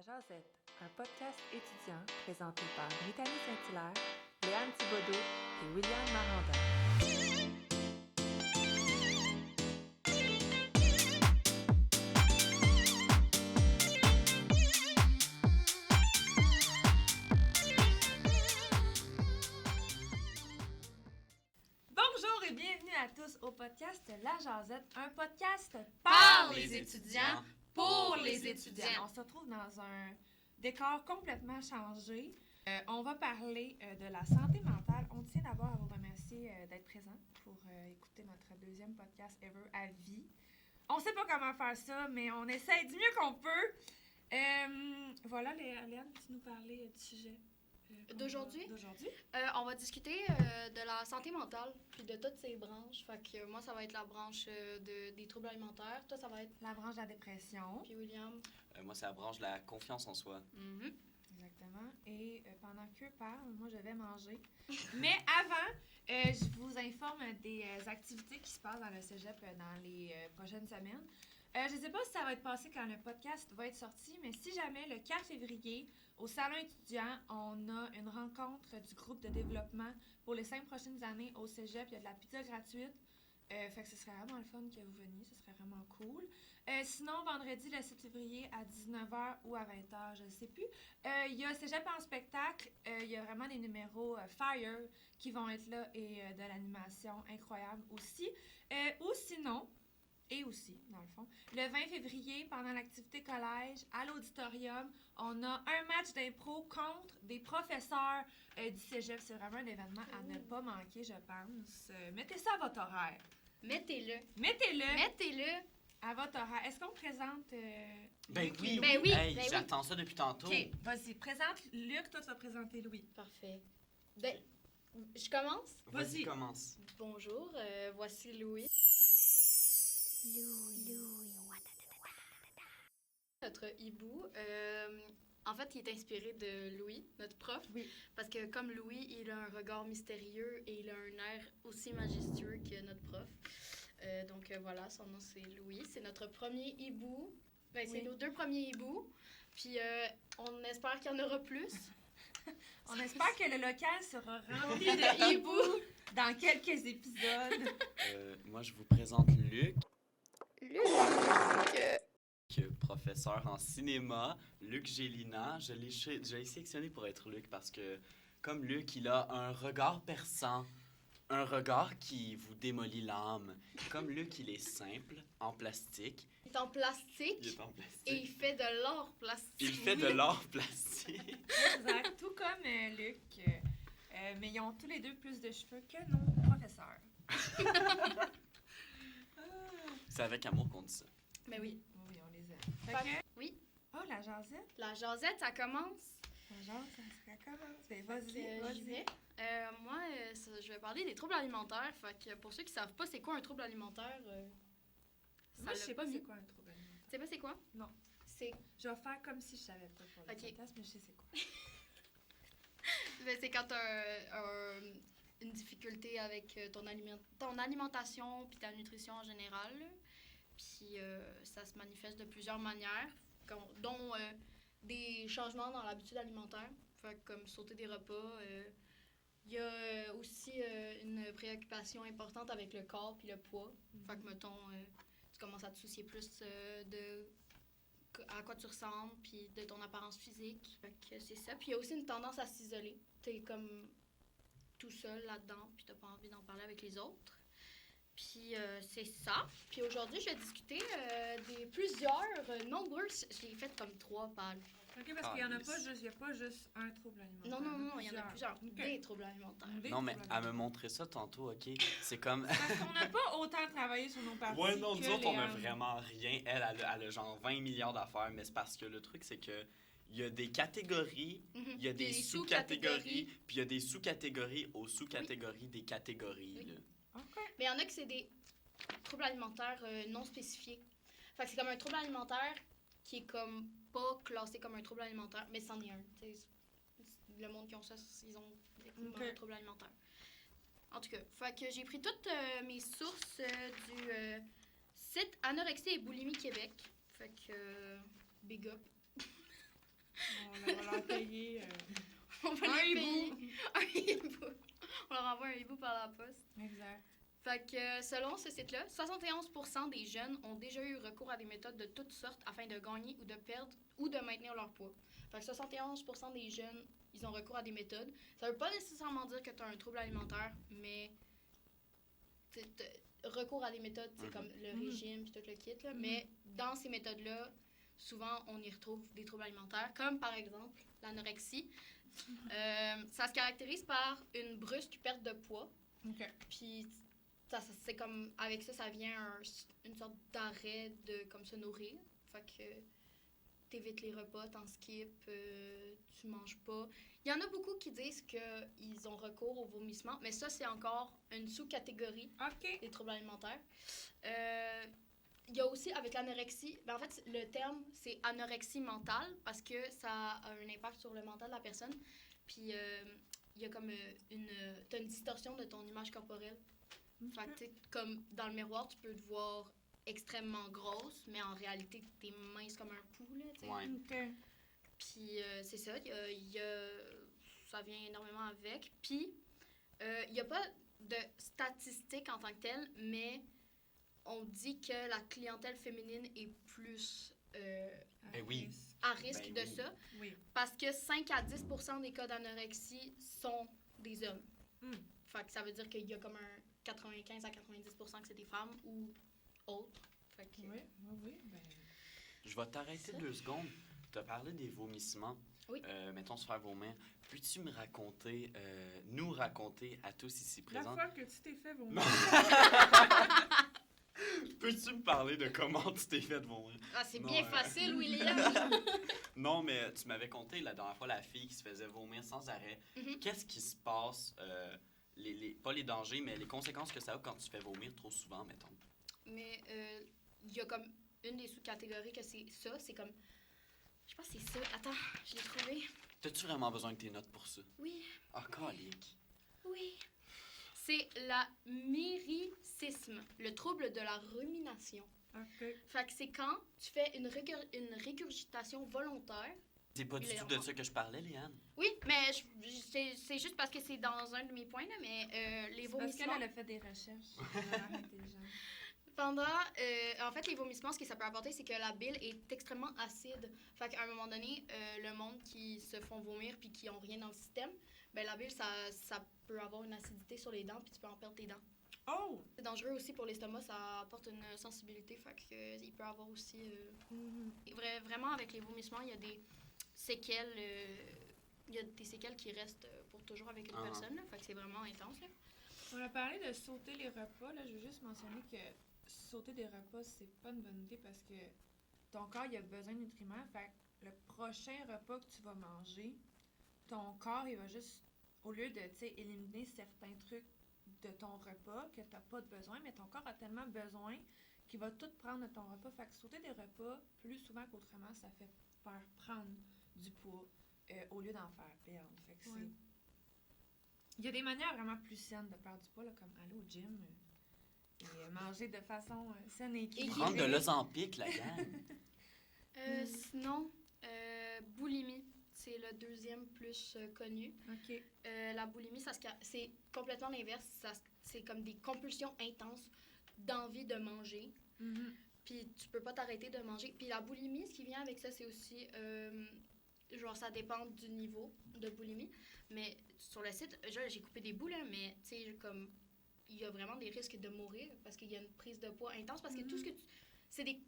La Jazette, un podcast étudiant présenté par Brittany Saint-Hilaire, Léane Thibodeau et William Maranda. Bonjour et bienvenue à tous au podcast La Jazette, un podcast Par les étudiants, pour les étudiants. On se retrouve dans un décor complètement changé. On va parler de la santé mentale. On tient d'abord à vous remercier d'être présents pour écouter notre deuxième podcast ever à vie. On sait pas comment faire ça, mais on essaie du mieux qu'on peut. Voilà, Léane, tu nous parlais du sujet. D'aujourd'hui? On va discuter de la santé mentale, puis de toutes ses branches. Fait que moi, ça va être la branche des troubles alimentaires. Toi, ça va être... La branche de la dépression. Puis William? Moi, c'est la branche de la confiance en soi. Mm-hmm. Exactement. Et pendant qu'eux parlent, moi, je vais manger. Mais avant, je vous informe des activités qui se passent dans le cégep dans les prochaines semaines. Je ne sais pas si ça va être passé quand le podcast va être sorti, mais si jamais, le 4 février, au Salon étudiant, on a une rencontre du groupe de développement pour les 5 prochaines années au cégep. Il y a de la pizza gratuite. Fait que ce serait vraiment le fun que vous veniez. Ce serait vraiment cool. Sinon, vendredi, le 7 février, à 19h ou à 20h, je ne sais plus. Il y a Cégep en spectacle. Il y a vraiment des numéros Fire qui vont être là et de l'animation incroyable aussi. Ou sinon... Et aussi, dans le fond, le 20 février, pendant l'activité collège, à l'auditorium, on a un match d'impro contre des professeurs du cégep. C'est vraiment un événement à ne pas manquer, je pense. Mettez ça à votre horaire. Mettez-le À votre horaire. Est-ce qu'on présente... Ben Luc oui, et Louis? Ben oui. J'attends ça depuis tantôt. OK, vas-y, présente Luc, toi tu vas présenter Louis. Parfait. Ben, je commence? Vas-y. Commence. Bonjour, voici Louis. Notre hibou, en fait, il est inspiré de Louis, notre prof. Oui. Parce que comme Louis, il a un regard mystérieux et il a un air aussi majestueux que notre prof. Donc voilà, son nom c'est Louis. C'est notre premier hibou. Ben, c'est Oui. nos 2 premiers hiboux. Puis on espère qu'il y en aura plus. On espère que le local sera rempli de hiboux dans quelques épisodes. Moi, je vous présente Luc, professeur en cinéma. Luc Gélina. Je l'ai sélectionné pour être Luc parce que, comme Luc, il a un regard perçant. Un regard qui vous démolit l'âme. Comme Luc, il est simple, en plastique. Il est en plastique. Et il fait de l'or plastique. Il fait de l'or plastique. Exact. Tout comme Luc. Mais ils ont tous les deux plus de cheveux que nos professeurs. C'est avec amour qu'on dit ça. Mais oui. Oui, on les aime. Fait que... Oui. Oh, la jasette. La jasette, ça commence. La jasette, ça commence. Ben, J'y vais. Moi, je vais parler des troubles alimentaires. Fait que pour ceux qui savent pas c'est quoi un trouble alimentaire, Moi, je sais pas c'est quoi un trouble alimentaire. Tu sais pas c'est quoi? Non. C'est Je vais faire comme si je savais pas pour le Ok. podcast, mais je sais c'est quoi. ben, c'est quand t'as une difficulté avec ton alimentation puis ta nutrition en général. Puis ça se manifeste de plusieurs manières, dont des changements dans l'habitude alimentaire, fait, comme sauter des repas. Il y a aussi une préoccupation importante avec le corps puis le poids. Fait que, mettons, tu commences à te soucier plus de à quoi tu ressembles puis de ton apparence physique. Fait que c'est ça. Puis il y a aussi une tendance à s'isoler. T'es comme tout seul là-dedans puis t'as pas envie d'en parler avec les autres. Puis c'est ça. Puis aujourd'hui, je vais discuter des nombreux... Je l'ai fait comme 3 pages. OK, parce qu'il y en a pas juste, il y a pas juste un trouble alimentaire. Non, il y en a plusieurs. OK. Des troubles alimentaires. Non, mais elle me montrer ça tantôt, OK? C'est comme... Parce qu'on n'a pas autant travaillé sur nos parties. Ouais, non, nous que autres, on a Léane. vraiment rien. Elle a genre 20 milliards d'affaires, mais c'est parce que le truc, c'est que il y a des catégories, il y a des sous-catégories, puis il y a des sous-catégories aux sous-catégories des catégories. Oui. Là. OK. Mais il y en a que c'est des troubles alimentaires non spécifiés. Fait que c'est comme un trouble alimentaire qui est comme pas classé comme un trouble alimentaire, mais c'en est un. T'sais, le monde qui ont ça, ils ont des troubles alimentaires. En tout cas, fait que j'ai pris toutes mes sources du site Anorexie et Boulimie Québec. Fait que big up. on va Un les hibou. payer. Un hibou. On leur envoie un hibou par la poste. Exact. Fait que selon ce site-là, 71% des jeunes ont déjà eu recours à des méthodes de toutes sortes afin de gagner ou de perdre ou de maintenir leur poids. Fait que 71% des jeunes, ils ont recours à des méthodes. Ça veut pas nécessairement dire que tu as un trouble alimentaire, mais recours à des méthodes, c'est comme le régime puis tout le kit. Là. Mais dans ces méthodes-là, souvent, on y retrouve des troubles alimentaires, comme par exemple l'anorexie. Ça se caractérise par une brusque perte de poids. OK. Puis c'est comme avec ça vient une sorte d'arrêt de comme se nourrir. Fait que t'évites les repas, t'en skips, tu manges pas. Il y en a beaucoup qui disent qu'ils ont recours au vomissement, mais ça c'est encore une sous-catégorie OK. des troubles alimentaires. Il y a aussi avec l'anorexie, en fait le terme c'est anorexie mentale parce que ça a un impact sur le mental de la personne. Puis il y a comme t'as une distorsion de ton image corporelle. Fait que, comme dans le miroir, tu peux te voir extrêmement grosse, mais en réalité, t'es mince comme un pou, là, tu sais. Ouais. OK. Puis c'est ça, ça vient énormément avec. Puis, il n'y a pas de statistiques en tant que telles, mais on dit que la clientèle féminine est plus Ben oui. à risque Ben de oui. ça, Oui. parce que 5 à 10% des cas d'anorexie sont des hommes. Fait que ça veut dire qu'il y a comme un 95 à 90% que c'est des femmes ou autres. Fait que, Oui, oui. Ben, Je vais t'arrêter Ça. 2 secondes. Tu as parlé des vomissements. Oui. Mettons se faire vomir. Peux-tu me raconter, nous raconter à tous ici la présents? fois que tu t'es fait vomir. Peux-tu me parler de comment tu t'es fait vomir? Ah, c'est Non, bien facile, William! Non, mais tu m'avais conté la dernière fois la fille qui se faisait vomir sans arrêt. Mhm. Qu'est-ce qui se passe, pas les dangers, mais les conséquences que ça a quand tu fais vomir trop souvent, mettons? Mais il y a comme une des sous-catégories que c'est ça, c'est comme... Je pense que c'est ça. Attends, je l'ai trouvé. T'as-tu vraiment besoin de tes notes pour ça? Oui, Ah, calique. oui. C'est la myricisme, le trouble de la rumination. OK. Fait que c'est quand tu fais une régurgitation volontaire. C'est pas du tout de ça que je parlais, Léane. Oui, mais c'est juste parce que c'est dans un de mes points, là, mais les Parce vomissements... qu'elle a fait des recherches. Elle a l'air intelligente. En fait, les vomissements, ce que ça peut apporter, c'est que la bile est extrêmement acide. Fait qu'à un moment donné, le monde qui se font vomir puis qui ont rien dans le système, ben la bile, ça peut avoir une acidité sur les dents puis tu peux en perdre tes dents. Oh! C'est dangereux aussi pour l'estomac, ça apporte une sensibilité, fait que il peut avoir aussi... vraiment, avec les vomissements, il y a des séquelles... il y a des séquelles qui restent pour toujours avec une personne, là, fait que c'est vraiment intense, là. On a parlé de sauter les repas. Là, je veux juste mentionner que sauter des repas, c'est pas une bonne idée parce que ton corps il a besoin de nutriments. Fait que le prochain repas que tu vas manger, ton corps il va juste, au lieu de éliminer certains trucs de ton repas que tu n'as pas de besoin, mais ton corps a tellement besoin qu'il va tout prendre de ton repas. Fait que sauter des repas, plus souvent qu'autrement, ça fait faire prendre du poids au lieu d'en faire perdre. Fait que Ouais. il y a des manières vraiment plus saines de perdre du poids, là, comme aller au gym et manger de façon saine et équilibrée. Prendre de l'Ozempic, la gang. Sinon, boulimie, c'est le deuxième plus connu. OK. La boulimie, c'est complètement l'inverse. C'est comme des compulsions intenses d'envie de manger. Mhm. Puis tu peux pas t'arrêter de manger. Puis la boulimie, ce qui vient avec ça, c'est aussi... genre, ça dépend du niveau de boulimie. Mais sur le site, j'ai coupé des bouts, là, mais tu sais, comme... Il y a vraiment des risques de mourir parce qu'il y a une prise de poids intense. Parce que tout ce que tu... C'est des...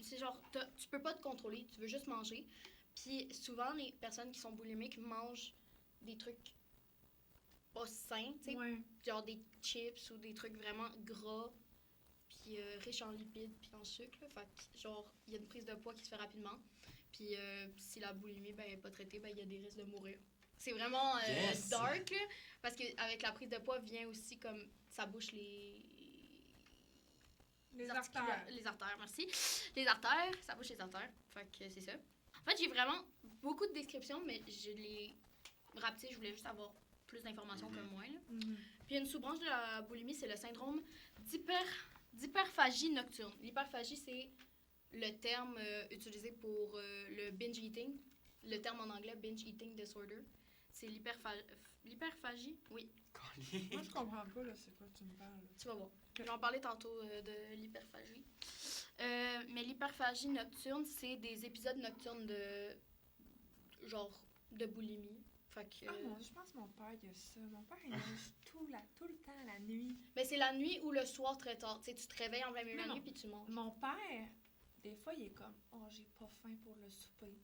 C'est genre, tu peux pas te contrôler, tu veux juste manger. Puis souvent, les personnes qui sont boulimiques mangent des trucs pas sains, tu sais. Ouais. Genre des chips ou des trucs vraiment gras, puis riches en lipides, puis en sucre. Là. Fait que, genre, il y a une prise de poids qui se fait rapidement. Puis si la boulimie n'est pas traitée, il y a des risques de mourir. C'est vraiment Yes! dark, là, parce qu'avec la prise de poids vient aussi comme ça bouche Les articula- artères. Les artères, merci. Les artères, ça bouche les artères. Fait que c'est ça. En fait, j'ai vraiment beaucoup de descriptions, mais je les rapetées, je voulais juste avoir plus d'informations que moi. Là. Mhm. Puis une sous-branche de la boulimie, c'est le syndrome d'hyperphagie nocturne. L'hyperphagie, c'est le terme utilisé pour le binge eating. Le terme en anglais, binge eating disorder. c'est l'hyperphagie. Oui, Moi, je comprends pas, là, c'est quoi que tu me parles. Là. tu vas voir. Je vais en parler tantôt de l'hyperphagie. Mais l'hyperphagie nocturne, c'est des épisodes nocturnes de boulimie. Fait que, Ah, mon Dieu, je pense que mon père, il a ça. Mon père, il mange tout le temps, la nuit. mais c'est la nuit ou le soir très tard. Tu sais, tu te réveilles en plein milieu de la Non, nuit puis tu manges. Mon père, des fois, il est comme, oh, j'ai pas faim pour le souper.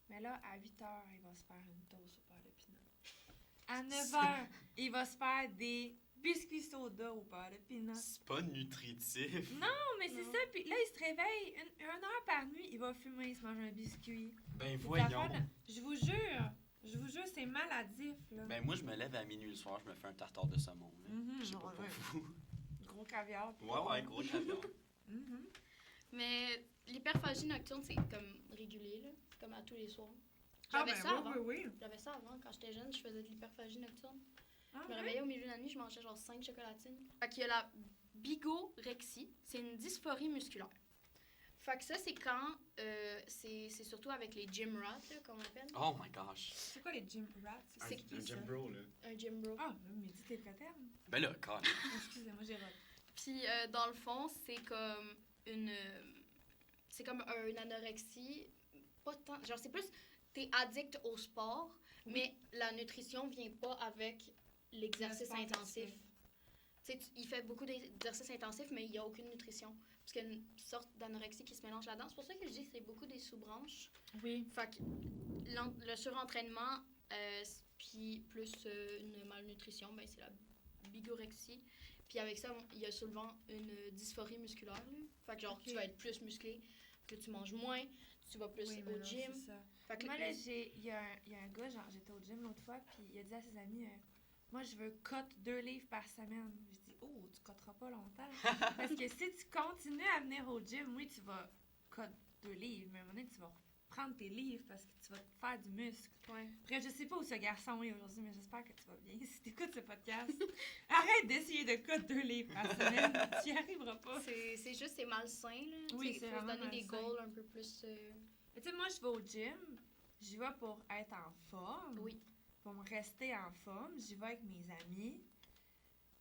Mais là, à 8h, il va se faire une toast au beurre de pinot. À 9h, il va se faire des biscuits soda au beurre de pinot. C'est pas nutritif. Non, mais c'est Non. ça. Puis là, il se réveille une heure par nuit, il va fumer, il se mange un biscuit. Ben Des voyons. affaires de- Je vous jure, c'est maladif, là. Ben moi, je me lève à minuit le soir, je me fais un tartare de saumon. Là. Mhm, Je sais pas ouais, pour ouais. vous. Gros caviar. Ouais, gros caviar. Mhm. Mais l'hyperphagie nocturne, c'est comme régulier, là. C'est comme à tous les soirs. Ah, J'avais ben ça avant. oui. J'avais ça avant. Quand j'étais jeune, je faisais de l'hyperphagie nocturne. Ah, Je me ouais? réveillais au milieu de la nuit, je mangeais genre 5 chocolatines. Fait qu'il y a la bigorexie, c'est une dysphorie musculaire. Fait que ça, c'est quand, c'est surtout avec les gym rats, là, qu'on appelle. Oh my gosh. C'est quoi les gym rats? C'est qui, Un ça? gym bro, là. Un gym bro. Ah, mais dis tes vrais termes. Ben là, quand Excusez-moi, j'ai raté. Puis dans le fond, c'est comme une anorexie, pas tant, genre c'est plus t'es addict au sport, Oui. mais la nutrition vient pas avec l'exercice Le sport intensif. que tu Tu sais, il fait beaucoup d'exercices intensifs, mais il n'y a aucune nutrition. Parce qu'il y a une sorte d'anorexie qui se mélange là-dedans. C'est pour ça que je dis que c'est beaucoup des sous-branches. Oui. Fait que le surentraînement, puis plus une malnutrition, ben c'est la bigorexie. Puis avec ça, il y a souvent une dysphorie musculaire. Là. Fait que genre, Ok. tu vas être plus musclé, que tu manges moins, tu vas plus Oui, mais au non, gym. c'est ça. Fait que Moi, là, il y a un gars, genre, j'étais au gym l'autre fois, puis il a dit à ses amis, moi, je veux cut 2 livres par semaine. Je dis, oh, tu cutteras pas longtemps. Parce que si tu continues à venir au gym, oui, tu vas cut 2 livres, mais à un moment donné, tu vas prendre tes livres parce que tu vas te faire du muscle. ouais. Bref, je sais pas où ce garçon est aujourd'hui, mais j'espère que tu vas bien. Si tu écoutes ce podcast, arrête d'essayer de cut 2 livres par semaine. Tu n'y arriveras pas. C'est juste, c'est malsain. Là. Oui, Tu sais, c'est il faut se vraiment donner des malsain. goals un peu plus. Mais tu sais, moi, je vais au gym. J'y vais pour être en forme. Oui. Pour me rester en forme. J'y vais avec mes amis.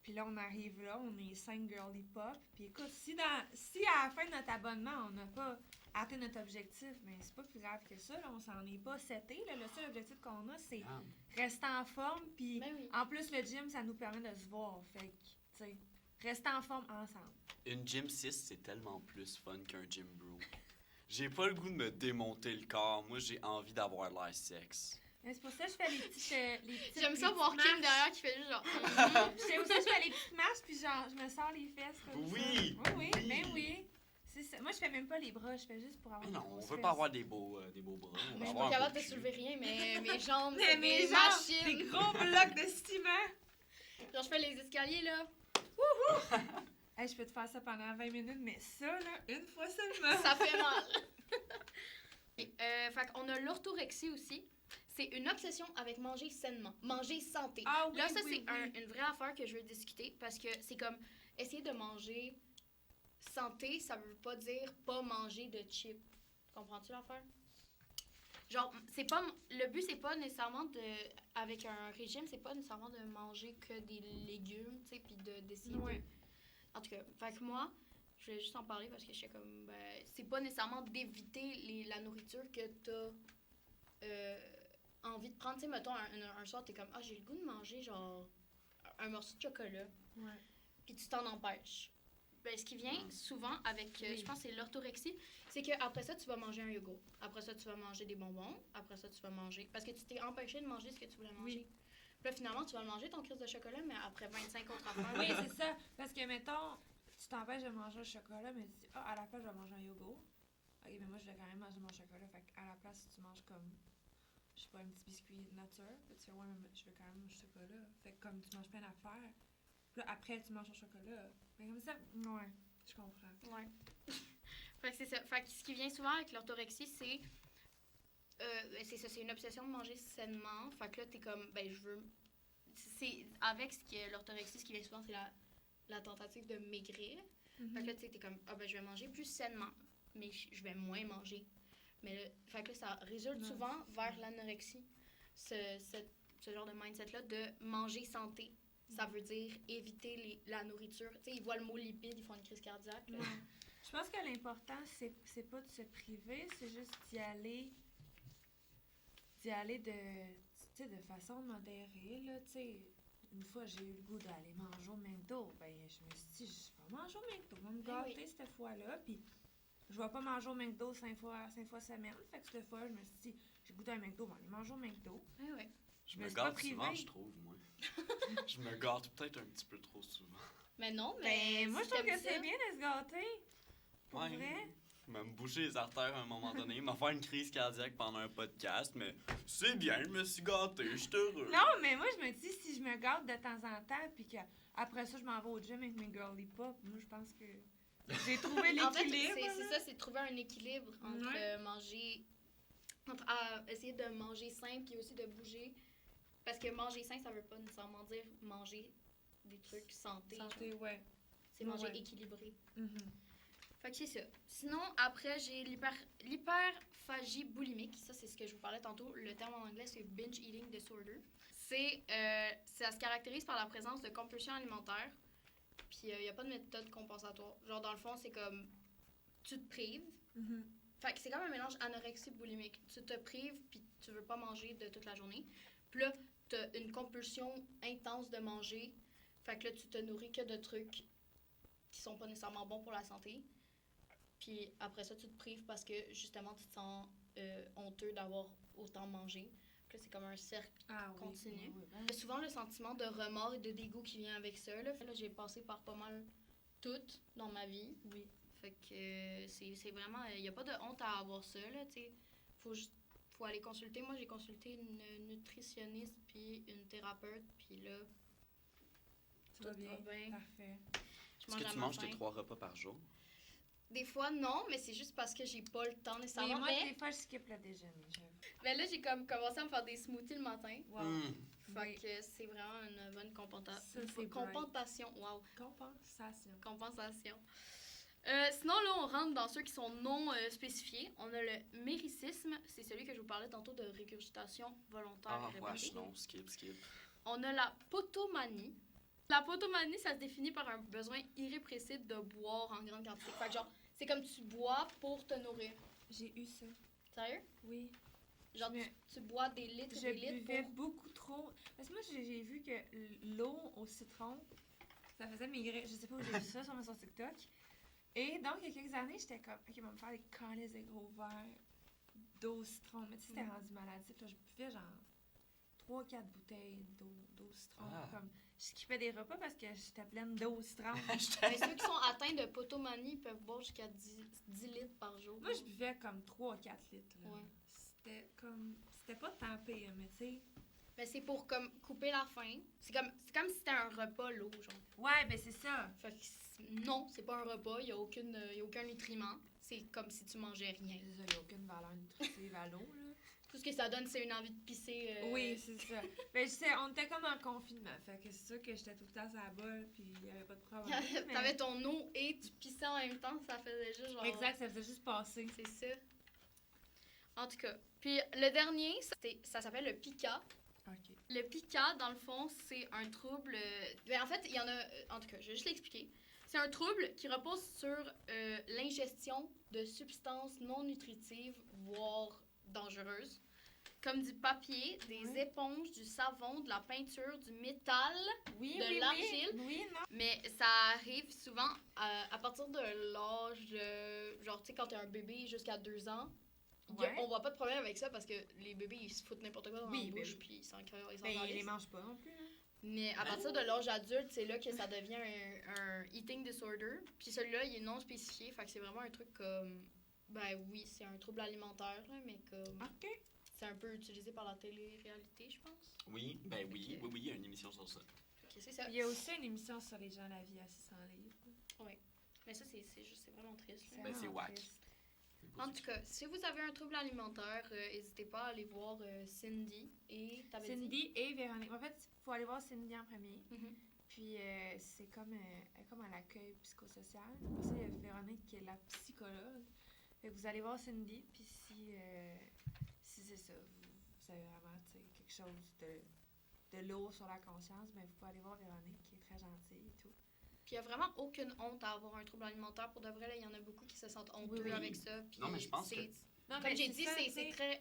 Puis là, on arrive là, on est 5 girly pop. Puis écoute, si à la fin de notre abonnement, on n'a pas atteint notre objectif, mais c'est pas plus grave que ça. Là, on s'en est pas seté. Là. Le seul objectif qu'on a, c'est Ah. rester en forme. Puis Ben oui. en plus, le gym, ça nous permet de se voir. Fait que, tu sais, rester en forme ensemble. Une gym 6, c'est tellement plus fun qu'un gym bro. J'ai pas le goût de me démonter le corps. Moi, j'ai envie d'avoir l'air sexe. Mais c'est pour ça que je fais les petites. J'aime ça les voir petites Kim marches. derrière qui fait juste genre. C'est aussi, je fais les petites marches, puis genre, je me sors les fesses comme Oui, ça. Oui, oui. ben oui. C'est ça. Moi, je fais même pas les bras, je fais juste pour avoir Mais des non, on grosses veut fesses. pas avoir des beaux bras. On Mais veut je suis avoir pas un capable beau de cul. soulever rien, mais mes jambes, Mais c'est mes des jambes, machines. des gros blocs de ciment. Genre, je fais les escaliers, là. Hey, je peux te faire ça pendant 20 minutes, mais ça, là, une fois seulement. Ça fait mal. Fait qu'on a l'orthorexie aussi. C'est une obsession avec manger sainement, manger santé. Ah oui, Là, ça, oui, c'est oui. une vraie affaire que je veux discuter parce que c'est comme essayer de manger santé, ça veut pas dire pas manger de chips. Comprends-tu l'affaire? Genre, c'est pas le but, c'est pas nécessairement avec un régime, c'est pas nécessairement de manger que des légumes, tu sais, puis d'essayer Ouais. de. En tout cas, fait que moi, je voulais juste en parler parce que je suis comme, ben, c'est pas nécessairement d'éviter la nourriture que t'as envie de prendre. Tu sais, mettons, un soir, t'es comme, ah, j'ai le goût de manger, genre, un morceau de chocolat, Ouais. puis tu t'en empêches. Ben, ce qui vient souvent avec, Oui. je pense, c'est l'orthorexie, c'est qu'après ça, tu vas manger un yogourt. Après ça, tu vas manger des bonbons. Après ça, tu vas manger. Parce que tu t'es empêché de manger ce que tu voulais manger. Oui. Puis là, finalement, tu vas manger ton crise de chocolat, mais après 25 autres affaires. Oui, c'est ça. Parce que, mettons, tu t'empêches de manger un chocolat, mais tu dis, ah, à la place, je vais manger un yogourt. Ok, mais moi, je vais quand même manger mon chocolat. Fait qu'à la place, si tu manges comme, je sais pas, un petit biscuit nature, puis tu fais, ouais, mais je veux quand même mon chocolat. Fait que comme tu manges plein d'affaires, puis là, après, tu manges ton chocolat. Mais comme ça, ouais, je comprends. Ouais. Fait que c'est ça. Fait que ce qui vient souvent avec l'orthorexie, c'est ça, c'est une obsession de manger sainement. Fait que là, t'es comme, ben, je veux. C'est avec ce qui est l'orthorexie, ce qui vient souvent, c'est la tentative de maigrir. Fait que là, tu sais, t'es comme, ah, ben, je vais manger plus sainement, mais je vais moins manger. Mais là, fait que là, ça résulte Non, souvent c'est vers ça. l'anorexie. ce genre de mindset-là de manger santé. Ça veut dire éviter la nourriture. Tu sais, ils voient le mot lipide, ils font une crise cardiaque. Là. Ouais. Je pense que l'important, c'est pas de se priver, c'est juste d'y aller de, tu sais, de façon modérée, là, tu sais. Une fois, j'ai eu le goût d'aller manger au McDo. Ben, je me suis dit, je vais manger au McDo. Je vais me gâter cette fois-là. Puis, je vais pas manger au McDo 5 fois semaine. Fait que cette fois, je me suis dit, j'ai le goût d'un McDo, je vais aller manger au McDo. Oui, oui. Je Mais me c'est pas gâte privé. souvent, je trouve, moi. Je me gâte peut-être un petit peu trop souvent. Mais non, mais. Ben, moi, je si trouve que t'aimes c'est ça- bien de se gâter. Pour Ouais. vrai. Me bouger les artères à un moment donné, m'a faire une crise cardiaque pendant un podcast, mais c'est bien, je me suis gâté, je suis heureux. Non, mais moi, je me dis, si je me gâte de temps en temps, puis qu'après ça, je m'en vais au gym avec mes girly pop, moi, je pense que j'ai trouvé En fait, l'équilibre. c'est là. ça, c'est de trouver un équilibre entre Ouais. manger. Essayer de manger sain puis aussi de bouger. Parce que manger sain, ça veut pas nécessairement dire manger des trucs santé. Santé, genre. ouais. C'est manger Ouais. équilibré. Mhm. Fait que c'est ça. Sinon, après, j'ai l'hyperphagie boulimique. Ça, c'est ce que je vous parlais tantôt. Le terme en anglais, c'est binge eating disorder. Ça se caractérise par la présence de compulsions alimentaires. Puis, il n'y a pas de méthode compensatoire. Genre, dans le fond, c'est comme tu te prives. Mhm. Fait que c'est comme un mélange anorexie boulimique. Tu te prives, puis tu veux pas manger de toute la journée. Puis là, t'as une compulsion intense de manger. Fait que là, tu te nourris que de trucs qui sont pas nécessairement bons pour la santé. Puis après ça, tu te prives parce que justement, tu te sens honteux d'avoir autant mangé. Puis là, c'est comme un cercle. Ah oui. Continue. Oui, oui, ben. Il y a souvent le sentiment de remords et de dégoût qui vient avec ça. Là, j'ai passé par pas mal tout dans ma vie. Oui. Fait que c'est vraiment... Il n'y a pas de honte à avoir ça, là, tu sais. Faut aller consulter. Moi, j'ai consulté une nutritionniste puis une thérapeute. Puis là, Ça va tout bien. va bien. Parfait. Je Est-ce mange que à tu ma manges faim. tes 3 repas par jour? Des fois, non, mais c'est juste parce que j'ai pas le temps Mais nécessairement. moi, Mais, des fois, je skip le déjeuner, j'avoue. là, j'ai comme commencé à me faire des smoothies le matin. Wow. Fait Oui. que c'est vraiment une bonne Ça, c'est compensation. Wow. Compensation. Compensation. Sinon, là, on rentre dans ceux qui sont non spécifiés. On a le méricisme, c'est celui que je vous parlais tantôt de régurgitation volontaire Ah, et wesh, répétée. non, skip. On a la potomanie. La potomanie, ça se définit par un besoin irrépressible de boire en grande quantité. Fait que genre, c'est comme tu bois pour te nourrir. J'ai eu ça. Sérieux? Oui. Genre, Mais tu bois des litres je et des litres buvais pour... beaucoup trop. Parce que moi, j'ai vu que l'eau au citron, ça faisait maigrir. Je sais pas où j'ai vu ça sur TikTok. Et donc, il y a quelques années, j'étais comme, OK, on va me faire des calices de gros verres d'eau au citron. Mais tu sais, c'était rendu maladif. Là, je buvais genre 3-4 bouteilles d'eau au citron. Ah. Comme, je skippais des repas parce que j'étais pleine d'eau au citron. Mais ceux qui sont atteints de potomanie peuvent boire jusqu'à 10 litres par jour. Moi, je buvais comme 3-4 litres. Là. Ouais. C'était pas tant pire, mais tu sais. Mais c'est pour comme couper la faim. C'est comme si c'était un repas, l'eau, genre. Ouais, ben c'est ça. Fait que non, c'est pas un repas, il y a aucun nutriment. C'est comme si tu mangeais rien. C'est ça, il n'y a aucune valeur nutritive à l'eau, là. Tout ce que ça donne, c'est une envie de pisser. Oui, c'est ça. Ben, je sais, on était comme en confinement. Fait que c'est sûr que j'étais tout le temps sur la bolle, puis il n'y avait pas de problème. mais- T'avais ton eau et tu pissais en même temps, ça faisait juste genre... Exact, ça faisait juste passer. C'est ça. En tout cas. Puis le dernier, ça s'appelle le pica. OK. Le pica, dans le fond, c'est un trouble... Ben, en fait, il y en a... En tout cas, je vais juste l'expliquer. C'est un trouble qui repose sur l'ingestion de substances non nutritives, voire dangereuses, comme du papier, des Ouais. éponges, du savon, de la peinture, du métal. Oui, De oui, l'argile. oui. Oui, non. Mais ça arrive souvent à partir de l'âge, genre, tu sais, quand t'es un bébé jusqu'à 2 ans, Ouais. on voit pas de problème avec ça parce que les bébés, ils se foutent n'importe quoi dans Oui, la ben bouche, oui. puis ils s'en Ben, ils les mangent pas non plus, hein. Mais à partir de l'âge adulte, c'est là que ça devient un eating disorder. Puis celui-là, il est non spécifié, fait que c'est vraiment un truc comme... Ben oui, c'est un trouble alimentaire, là, mais comme... OK. C'est un peu utilisé par la télé-réalité, je pense. Oui, ben oui, il y a une émission sur ça. Ok, c'est ça. Il y a aussi une émission sur les gens la vie à 600 livres. Mais ça, c'est vraiment triste. là. Ben, c'est vraiment whack. triste. En tout cas, si vous avez un trouble alimentaire, n'hésitez pas à aller voir Cindy et t'avais dit? Cindy et Véronique. En fait, il faut aller voir Cindy en premier. Mhm. Puis c'est comme, elle est comme à l'accueil psychosocial. Après ça, il y a Véronique qui est la psychologue. Fait que vous allez voir Cindy, puis si c'est ça, vous avez vraiment tu sais, quelque chose de lourd sur la conscience, ben, vous pouvez aller voir Véronique, qui est très gentille et tout. Puis il n'y a vraiment aucune honte à avoir un trouble alimentaire. Pour de vrai, là, il y en a beaucoup qui se sentent honteux Oui. avec ça. Puis Non, mais je pense que- Non, Comme mais j'ai dit, ça, c'est tu sais, très...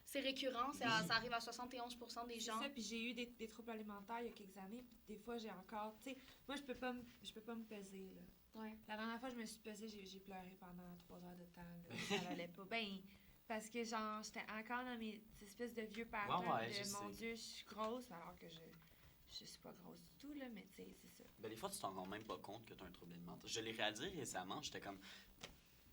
C'est récurrent, ça Oui. arrive à 71% des c'est gens. ça, puis j'ai eu des troubles alimentaires il y a quelques années, puis des fois, j'ai encore, tu sais, moi, je peux pas me peser, là. Ouais. La dernière fois, je me suis pesée, j'ai pleuré pendant 3 heures de temps, là, ça allait pas. Ben, parce que, genre, j'étais encore dans mes espèces de vieux patterns Ouais, de, je mon sais. Dieu, je suis grosse, alors que je suis pas grosse du tout, là, mais tu sais, c'est ça. Ben, des fois, tu t'en rends même pas compte que tu as un trouble alimentaire. Je l'ai réalisé récemment, j'étais comme.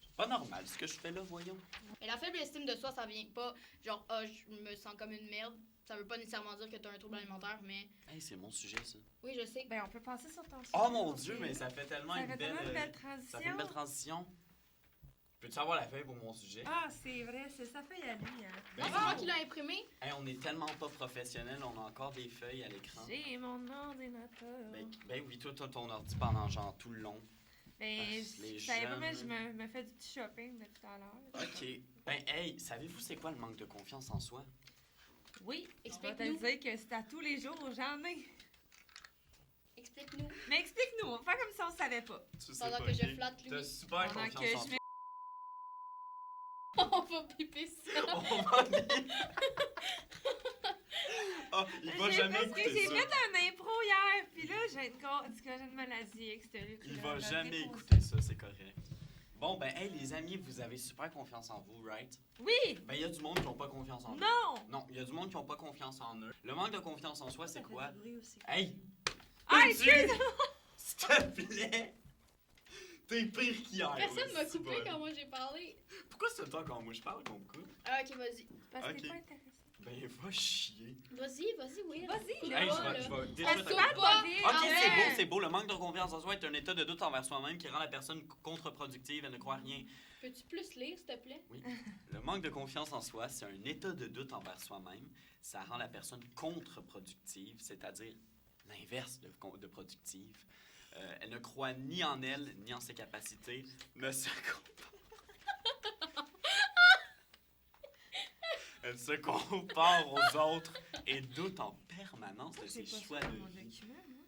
C'est pas normal ce que je fais là, voyons. Mais la faible estime de soi, ça vient pas genre, ah, je me sens comme une merde. Ça veut pas nécessairement dire que tu as un trouble alimentaire, mais Hey, c'est mon sujet, ça. oui, je sais. Ben, on peut passer sur ton Oh sujet, mon parce Dieu, que mais ça fait tellement ça une fait belle. tellement une belle transition. Ça fait une belle transition. Peux-tu avoir la feuille pour mon sujet? Ah, c'est vrai, c'est sa feuille à lui, hein. Non, c'est moi qui l'ai imprimé. Hey, on est tellement pas professionnels, on a encore des feuilles à l'écran. J'ai mon ordinateur. Ben oui, toi, t'as ton ordi pendant genre tout le long. Ben, les je savais pas, mais je jeunes- me fais du petit shopping depuis tout à l'heure. Ok. Ben, hey, savez-vous c'est quoi le manque de confiance en soi? Oui, Explique-nous. on va te le dire que c'est à tous les jours, j'en ai. Explique-nous. Mais explique-nous, on va faire comme si on savait pas. Tu sais Pendant pas, que je ok? flatte lui. T'as super Pendant confiance que en je toi. mets... On va piper ça. On va aller- Ah, il va jamais Parce que écouter j'ai ça. fait un impro hier, puis là, j'ai une maladie extérieure. Il va jamais écouter ça, c'est correct. Bon, ben, hey, les amis, vous avez super confiance en vous, right? Oui! Ben, il y a du monde qui n'a pas confiance en eux. Non! Non, il y a du monde qui n'a pas confiance en eux. Le manque de confiance en soi, c'est quoi? Hey! Ah, peux-tu- excuse! S'il te plaît! T'es pire qu'hier. Personne m'a aussi, coupé bon. quand moi j'ai parlé. Pourquoi c'est toi quand moi je parle qu'on me coupe? Ah, ok, vas-y. Parce que Ok. t'es pas intéressant. Ben, va chier. Vas-y, oui. Vas-y, Hey, là! je vais Ça déjà se te- passe pas vite! Ok, Ah c'est ouais. beau, c'est beau. Le manque de confiance en soi est un état de doute envers soi-même qui rend la personne contre-productive. Elle ne croit à rien. Peux-tu plus lire, s'il te plaît? Oui. Le manque de confiance en soi, c'est un état de doute envers soi-même. Ça rend la personne contre-productive, c'est-à-dire l'inverse de productive. Elle ne croit ni en elle, ni en ses capacités, ne se Elle se compare aux autres et doute en permanence de ses J'ai pas choix ça de dans mon vie. document, moi.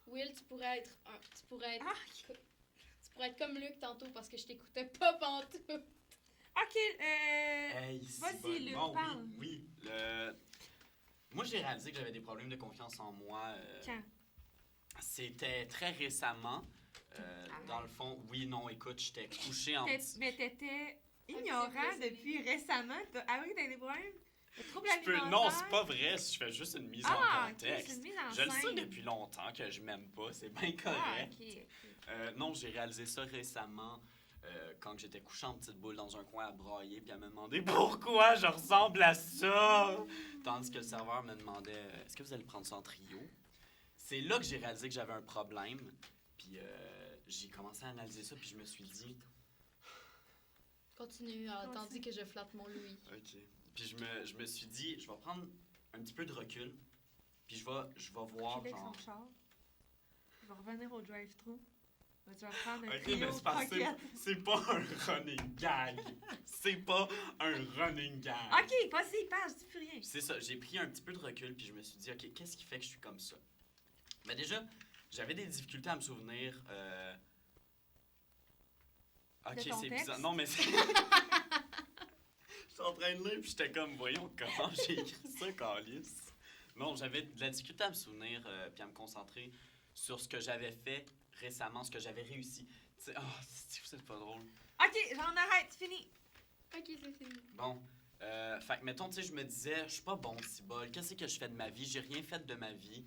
Will, tu pourrais être Ah, tu pourrais être comme Luc tantôt parce que je t'écoutais pas pantoute. ok, Hey, c'est Vas-y, bon. Luc, Bon, parle. oui. Moi, j'ai réalisé que j'avais des problèmes de confiance en moi. Quand? C'était très récemment. Dans le fond, oui, non, écoute, j'étais couché en petit. Mais t'étais ignorant petit depuis récemment. Ah oui, t'as des problèmes? Le trouble Je peux- alimentaire? Non, c'est pas vrai. Je fais juste une mise Ah, en ok, c'est contexte. une mise en Je le sais scène. depuis longtemps que je m'aime pas. C'est bien Ah, correct. ok. Non, j'ai réalisé ça récemment quand j'étais couché en petite boule dans un coin à brailler puis à me demander pourquoi je ressemble à ça. Tandis que le serveur me demandait est-ce que vous allez prendre ça en trio? C'est là que j'ai réalisé que j'avais un problème. Puis j'ai commencé à analyser ça puis je me suis dit Continue, tandis que je flatte mon Louis. OK. Puis je me suis dit je vais prendre un petit peu de recul. Puis je vais voir Avec genre son char. Je vais revenir au drive-thru. Tu vas prendre un OK, trio mais c'est parce que croquettes. c'est pas un running gag. C'est pas un running gag. Ok, vas-y, passe, dis plus rien. C'est ça, j'ai pris un petit peu de recul puis je me suis dit, OK, qu'est-ce qui fait que je suis comme ça? Ben déjà, j'avais des difficultés à me souvenir. OK, De ton c'est texte? bizarre. Non, mais c'est. J'étais en train de lire puis j'étais comme, voyons comment j'ai écrit ça, Calice. Non, j'avais de la difficulté à me souvenir puis à me concentrer sur ce que j'avais fait récemment, ce que j'avais réussi. Tu sais, c'est pas drôle. Ok, j'en arrête, fini. Ok, c'est fini. Bon, fait que mettons, tu sais, je me disais, je suis pas bon, cibole. Qu'est-ce que je fais de ma vie? J'ai rien fait de ma vie.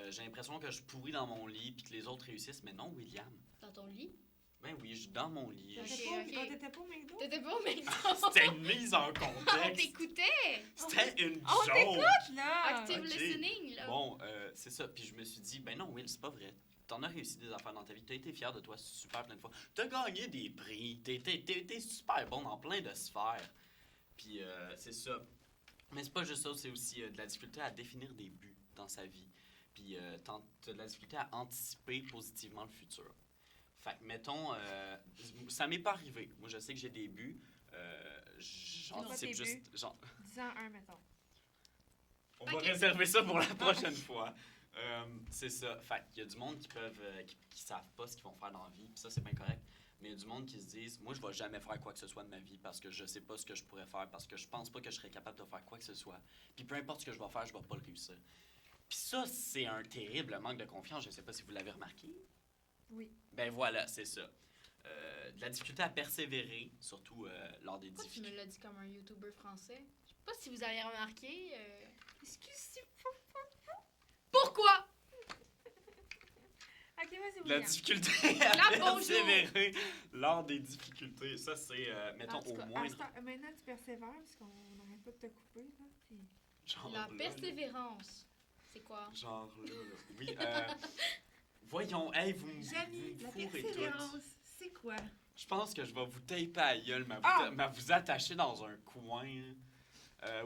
J'ai l'impression que je pourris dans mon lit puis que les autres réussissent. Mais non, William. Dans ton lit? Ben oui, je suis dans mon lit. Ok, T'étais pas au McDo? T'étais pas au McDo? C'était une mise en On contexte. t'écoutait! C'était une On joke. t'écoute, là! Active ok. listening, là. Bon, c'est ça. Puis je me suis dit, ben non, Will, c'est pas vrai. T'en as réussi des affaires dans ta vie. T'as été fier de toi super plein de fois. T'as gagné des prix. T'es super bon dans plein de sphères. Puis c'est ça. Mais c'est pas juste ça, c'est aussi de la difficulté à définir des buts dans sa vie. Puis t'as de la difficulté à anticiper positivement le futur. Fait que, mettons, ça m'est pas arrivé. Moi, je sais que j'ai des buts. quoi J'anticipe tes juste. Dis-en un, mettons. On va Ok. réserver ça pour la prochaine fois. C'est ça. Fait qu'il y a du monde qui savent pas ce qu'ils vont faire dans la vie, puis ça, c'est bien correct. Mais il y a du monde qui se disent, moi, je vais jamais faire quoi que ce soit de ma vie parce que je sais pas ce que je pourrais faire, parce que je pense pas que je serais capable de faire quoi que ce soit. Puis peu importe ce que je vais faire, je vais pas le réussir. Puis ça, c'est un terrible manque de confiance. Je sais pas si vous l'avez remarqué. Oui. Ben voilà, c'est ça. De la difficulté à persévérer, surtout lors des Pourquoi tu me difficultés. l'as dit comme un YouTuber français? Je sais pas si vous avez remarqué. Excusez-moi. Pourquoi? Ok, vas-y, La William. difficulté La à bonjour. persévérer lors des difficultés. Ça, c'est, mettons, En tout au cas, moins. maintenant, tu persévères parce qu'on n'arrête pas de te couper. Là, puis... Genre La là, persévérance. C'est quoi? Genre là. Oui, voyons, hey, vous me Jamie, la fourrez persévérance, toutes. c'est quoi? Je pense que je vais vous taper à la gueule, Ah! vous attacher dans un coin.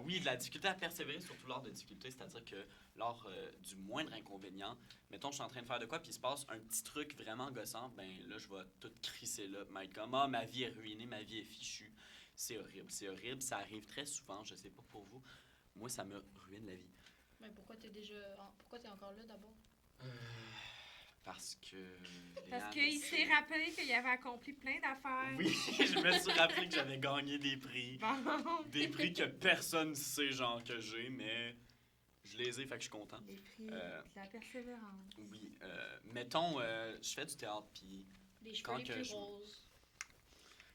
Oui, de la difficulté à persévérer, surtout lors de difficultés, c'est-à-dire que lors du moindre inconvénient, mettons, je suis en train de faire de quoi, puis il se passe un petit truc vraiment gossant, ben là, je vais tout crisser là, être comme, ah, ma vie est ruinée, ma vie est fichue. C'est horrible, ça arrive très souvent, je sais pas pour vous. Moi, ça me ruine la vie. Mais pourquoi pourquoi t'es encore là d'abord? Parce que... Parce Léane, qu'il c'est- s'est rappelé qu'il avait accompli plein d'affaires. Oui, je me suis rappelé que j'avais gagné des prix. Bon. Des prix que personne sait, genre, que j'ai, mais je les ai, fait que je suis content. Des prix Euh, de la persévérance. Oui, mettons, je fais du théâtre, puis Des cheveux Quand les que plus je- roses.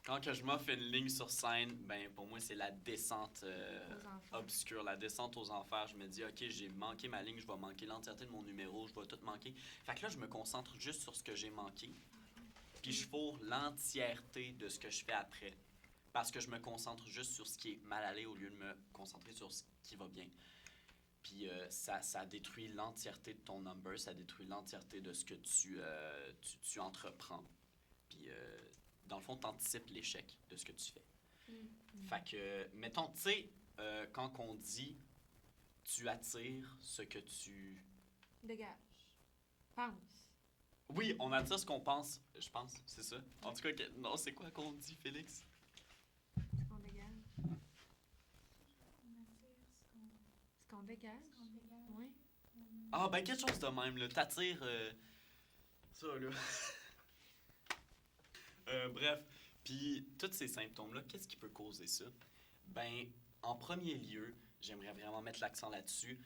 quand que je m'offre une ligne sur scène, ben pour moi, c'est la descente Aux enfants. obscure, la descente aux enfers. Je me dis, OK, j'ai manqué ma ligne, je vais manquer l'entièreté de mon numéro, je vais tout manquer. Fait que là, je me concentre juste sur ce que j'ai manqué, puis je fourre l'entièreté de ce que je fais après. Parce que je me concentre juste sur ce qui est mal allé au lieu de me concentrer sur ce qui va bien. Puis ça détruit l'entièreté de ton number, ça détruit l'entièreté de ce que tu entreprends. Puis dans le fond, tu anticipes l'échec de ce que tu fais. Fait que, mettons, tu sais, quand on dit tu attires ce que tu. Dégage. Pense. Oui, on attire ce qu'on pense, je pense, c'est ça. En tout cas, non, c'est quoi qu'on dit, Félix? Ce qu'on dégage. Ce qu'on dégage. Oui. Ah, ben quelque chose de même, là. T'attires. Ça, là. Bref. Puis, tous ces symptômes-là, qu'est-ce qui peut causer ça? Ben, en premier lieu, j'aimerais vraiment mettre l'accent là-dessus.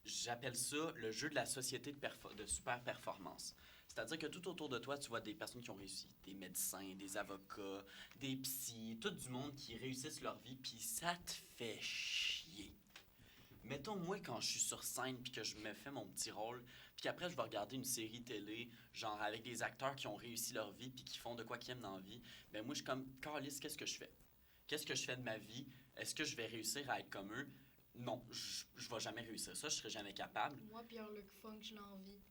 J'appelle ça le jeu de la société de super performance. C'est-à-dire que tout autour de toi, tu vois des personnes qui ont réussi, des médecins, des avocats, des psys, tout du monde qui réussissent leur vie, puis ça te fait chier. Mettons, moi, quand je suis sur scène, puis que je me fais mon petit rôle, puis qu'après, je vais regarder une série télé, genre avec des acteurs qui ont réussi leur vie, puis qui font de quoi qu'ils aiment dans la vie, ben moi, je suis comme, Calisse, qu'est-ce que je fais? Qu'est-ce que je fais de ma vie? Est-ce que je vais réussir à être comme eux? Non, je vais jamais réussir ça, je serai jamais capable. Moi, Pierre-Luc Funk, je l'envie.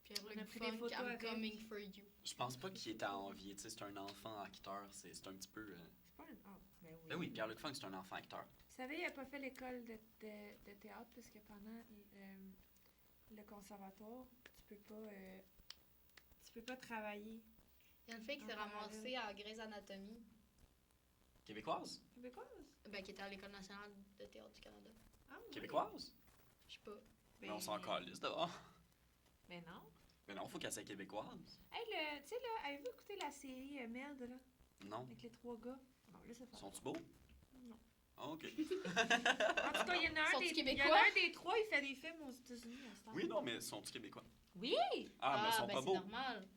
On a Pierre-Luc pris des Funk, photos I'm avec. coming for you. Je pense pas qu'il est à envier, tu sais, c'est un enfant acteur, c'est un petit peu... C'est pas un. Ah, ben oui. Ben oui, Pierre-Luc Funk, c'est un enfant acteur. Vous savez, il n'a pas fait l'école de théâtre parce que pendant le conservatoire, tu peux pas travailler. Il y a une fille qui s'est Ah, ramassée à Grey's Anatomy, Québécoise? Québécoise? ben, qui était à l'École nationale de théâtre du Canada. Ah, oui. Québécoise? Je sais pas. Mais on s'en calisse dehors. Mais non. Mais non, faut qu'elle soit québécoise. Hey, tu sais, là, avez-vous écouté la série Merde, là, Non. avec les 3 gars? Bon, là, c'est pas. Sont-tu beaux? Non. Ah, OK. En tout cas, il y en a un Sont-ils des, il y en québécois? a un des 3, il fait des films aux États-Unis à ce temps. Oui, non, mais sont-ils québécois? Oui! Ah, mais ils sont ben, pas c'est beaux. normal.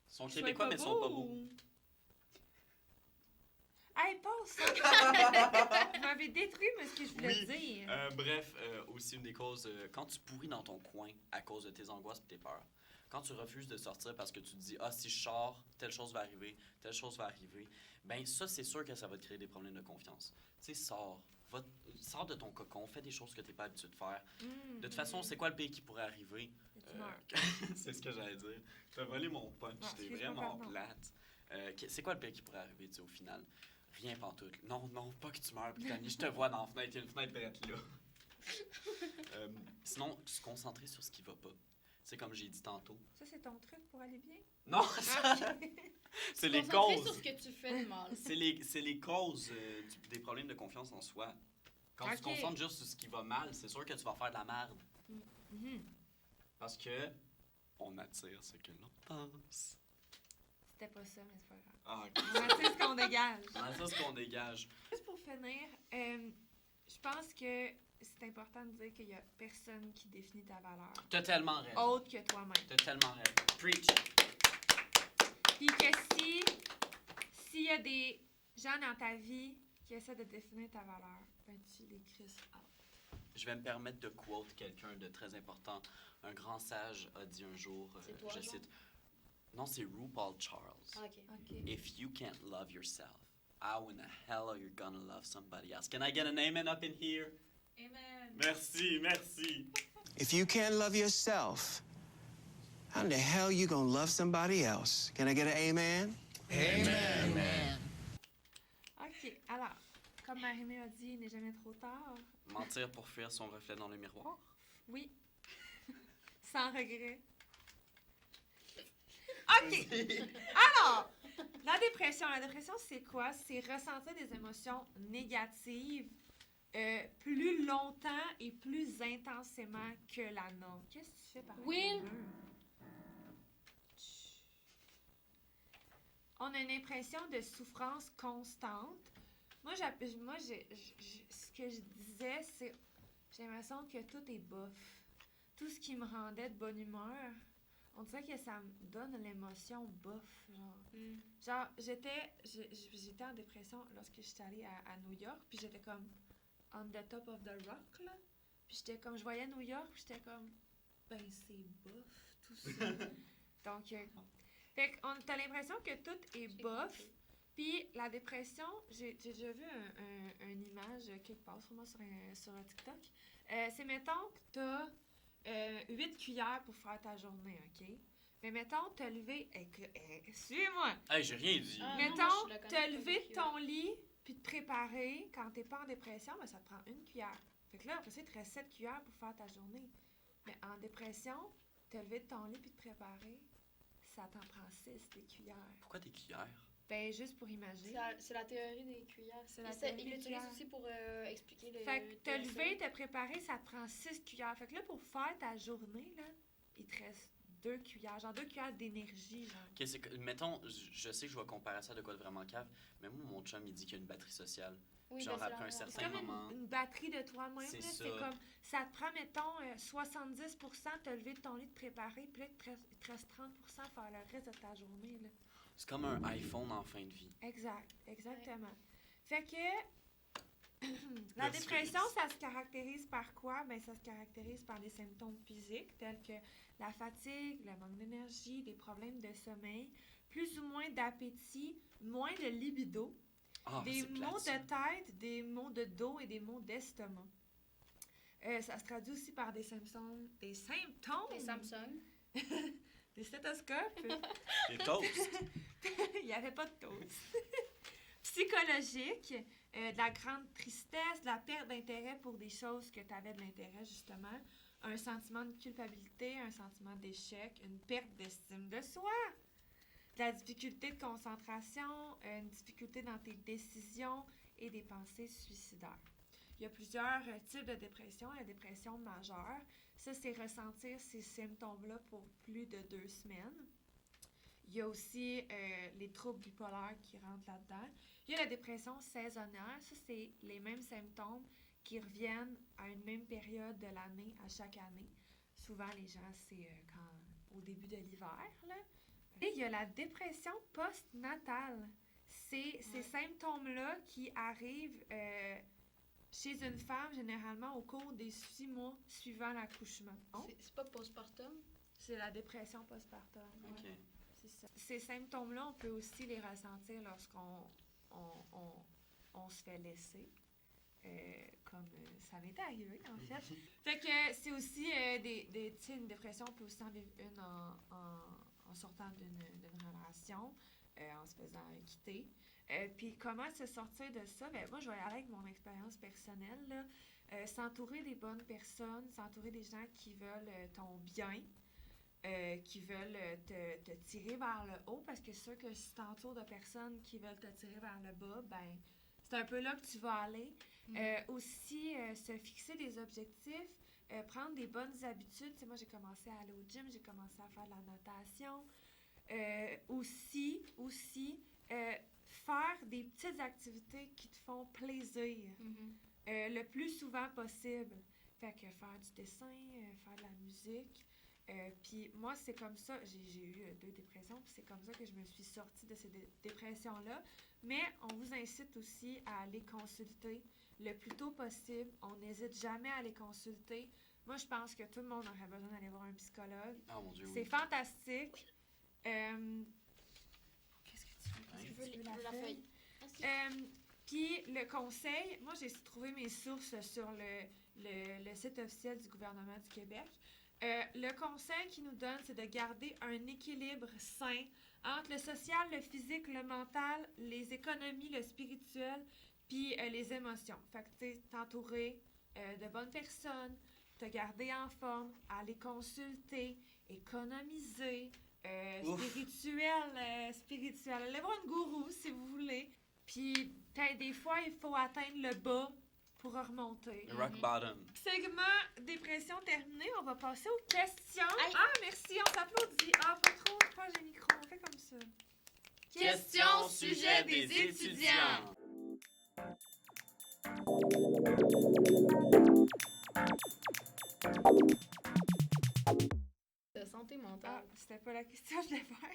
Ils sont Sois québécois, mais ils sont pas beaux. ou- Hey, passe! Vous m'avez détruit mais ce que je voulais Oui. dire. Bref, aussi une des causes, quand tu pourris dans ton coin à cause de tes angoisses et tes peurs, quand tu refuses de sortir parce que tu te dis « Ah, si je sors, telle chose va arriver, ben ça, c'est sûr que ça va te créer des problèmes de confiance. Tu sais, sors de ton cocon, fais des choses que tu n'es pas habitué de faire. De toute façon, c'est quoi le pire qui pourrait arriver? Tu meurs. C'est ce que j'allais dire. Tu as volé mon punch, Ah, t'es excuse-moi, vraiment pardon. plate. C'est quoi le pire qui pourrait arriver, tu sais, au final? Rien pantoute. Non, pas que tu meurs, Brittany. Je te vois dans la fenêtre, il y a une fenêtre drette là. Sinon, se concentrer sur ce qui va pas. C'est comme j'ai dit tantôt. Ça, c'est ton truc pour aller bien? Non, Ah, c'est les Concentrer causes. sur ce que tu fais de mal. C'est les causes des problèmes de confiance en soi. Quand tu Ok. te concentres juste sur ce qui va mal, c'est sûr que tu vas faire de la merde. Mhm. Parce que on attire ce que l'on pense. C'était pas ça, mais c'est pas grave. Ah, On attire ce qu'on dégage. on attire ce qu'on dégage. Juste pour finir, je pense que c'est important de dire qu'il y a personne qui définit ta valeur T'as tellement raison. autre que toi-même. T'as tellement raison. Preach. Puis que s'il y a des gens dans ta vie qui essaient de définir ta valeur, ben tu les crisses out. Je vais me permettre de quote quelqu'un de très important. Un grand sage a dit un jour, C'est toi, je genre? cite, non, c'est RuPaul Charles. Ah, ok. OK. If you can't love yourself, how in the hell are you gonna love somebody else? Can I get an amen up in here? Amen. Merci, merci. If you can't love yourself, how in the hell you gonna love somebody else? Can I get an amen? OK. Alors, comme Marie-Mé a dit, il n'est jamais trop tard. Mentir pour fuir son reflet dans le miroir. Oui. Sans regret. OK. Alors, la dépression, c'est quoi? C'est ressentir des émotions négatives plus longtemps et plus intensément que la norme. Qu'est-ce que tu fais par Will? exemple? On a une impression de souffrance constante. Moi, ce que je disais, c'est j'ai l'impression que tout est bof. Tout ce qui me rendait de bonne humeur, on dirait que ça me donne l'émotion bof, genre. Genre, j'étais en dépression lorsque j'étais allée à New York, puis j'étais comme on the top of the rock, là. Puis j'étais comme, je voyais New York, puis j'étais comme, ben c'est bof, tout ça. Donc, fait que t'as l'impression que tout est bof. Puis la dépression, j'ai déjà vu une image quelque part, sûrement sur un TikTok. C'est, mettons, que t'as 8 cuillères pour faire ta journée, OK? Mais mettons, t'as levé... Suis-moi! Hey, j'ai rien dit. Ah. non, moi, Mettons, je la connais t'as pas, levé les de ton lit puis te préparer quand t'es pas en dépression, ben ça te prend une cuillère. Fait que là, après ça, il te reste 7 cuillères pour faire ta journée. Mais en dépression, t'as levé de ton lit puis te préparer, ça t'en prend 6 des cuillères. Pourquoi des cuillères? Ben, juste pour imaginer. C'est la théorie des cuillères. C'est la Il théorie des l'utilise cuillères. aussi pour expliquer le. Fait que t'as TSA. levé, t'as préparé, ça te prend 6 cuillères. Fait que là, pour faire ta journée, là, il te reste 2 cuillères. Genre 2 cuillères d'énergie, genre. Ok, mettons, je sais que je vais comparer ça à de quoi de vraiment cave, mais moi, mon chum, il dit qu'il y a une batterie sociale. Oui, genre, ben, c'est après un la- certain C'est comme moment. une batterie de toi-même. C'est là. ça. C'est comme, ça te prend, mettons, 70% de te lever de ton lit, de préparer, puis là, il te reste 30% à faire le reste de ta journée. Là. C'est comme un iPhone en fin de vie. Exact, exactement. Fait que la Merci, dépression, Félix. ça se caractérise par quoi? Ben, ça se caractérise par des symptômes physiques tels que la fatigue, le manque d'énergie, des problèmes de sommeil, plus ou moins d'appétit, moins de libido, Ah, des c'est plate, maux ça. de tête, des maux de dos et des maux d'estomac. Ça se traduit aussi par des symptômes. Les Samsung. Des stéthoscopes. Des toasts. Il n'y avait pas de toast. Psychologique, de la grande tristesse, de la perte d'intérêt pour des choses que tu avais de l'intérêt, justement. Un sentiment de culpabilité, un sentiment d'échec, une perte d'estime de soi. De la difficulté de concentration, une difficulté dans tes décisions et des pensées suicidaires. Il y a plusieurs types de dépression. La dépression majeure, ça, c'est ressentir ces symptômes-là pour plus de 2 semaines. Il y a aussi les troubles bipolaires qui rentrent là-dedans. Il y a la dépression saisonnière. Ça, c'est les mêmes symptômes qui reviennent à une même période de l'année à chaque année. Souvent, les gens, c'est au début de l'hiver, là. Et il y a la dépression postnatale. C'est ces symptômes-là qui arrivent chez une femme, généralement, au cours des 6 mois suivant l'accouchement. C'est pas postpartum? C'est la dépression postpartum. Ok. Ouais, c'est ça. Ces symptômes-là, on peut aussi les ressentir lorsqu'on on se fait laisser. Comme ça m'est arrivé, en fait. Fait que c'est aussi tu sais, une dépression, on peut aussi en vivre une en sortant d'une relation, en se faisant quitter. Puis comment se sortir de ça? Ben, moi, je vais y aller avec mon expérience personnelle, là. S'entourer des bonnes personnes, s'entourer des gens qui veulent ton bien, qui veulent te tirer vers le haut, parce que c'est sûr que si tu t'entoures de personnes qui veulent te tirer vers le bas, ben c'est un peu là que tu vas aller. Aussi, se fixer des objectifs, prendre des bonnes habitudes. Tu sais, moi, j'ai commencé à aller au gym, j'ai commencé à faire de la natation. Aussi faire des petites activités qui te font plaisir le plus souvent possible. Fait que faire du dessin, faire de la musique. Puis moi, c'est comme ça, j'ai eu 2 dépressions, puis c'est comme ça que je me suis sortie de ces dépressions-là. Mais on vous incite aussi à aller consulter le plus tôt possible. On n'hésite jamais à aller consulter. Moi, je pense que tout le monde aurait besoin d'aller voir un psychologue. Oh mon Dieu, C'est oui. fantastique. Qu'est-ce que tu veux? Je Qu'est-ce que tu veux, veux la feuille. Puis le conseil, moi j'ai trouvé mes sources sur le site officiel du gouvernement du Québec. Le conseil qu'il nous donne, c'est de garder un équilibre sain entre le social, le physique, le mental, les économies, le spirituel, puis les émotions. Fait que tu sais, t'entourer de bonnes personnes, te garder en forme, aller consulter, économiser, spirituel. Allez voir une gourou si vous voulez. Puis, peut-être des fois, il faut atteindre le bas pour remonter. Le rock bottom. Segment dépression terminé, on va passer aux questions. Aïe. Ah, merci, on s'applaudit. Ah, pas trop proche des micros, on fait comme ça. Question sujet des étudiants. De santé Ah, mentale. c'était pas la question que je devais faire.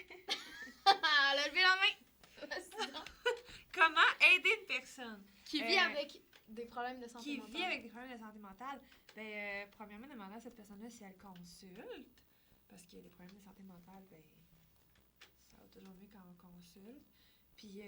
Elle a levé la main. Vas-y donc. Comment aider une personne Qui vit avec des problèmes de santé qui mentale. vit avec des problèmes de santé mentale? Ben, premièrement, demander à cette personne-là si elle consulte. Parce qu'il y a des problèmes de santé mentale, ben, ça va toujours mieux quand on consulte. Puis,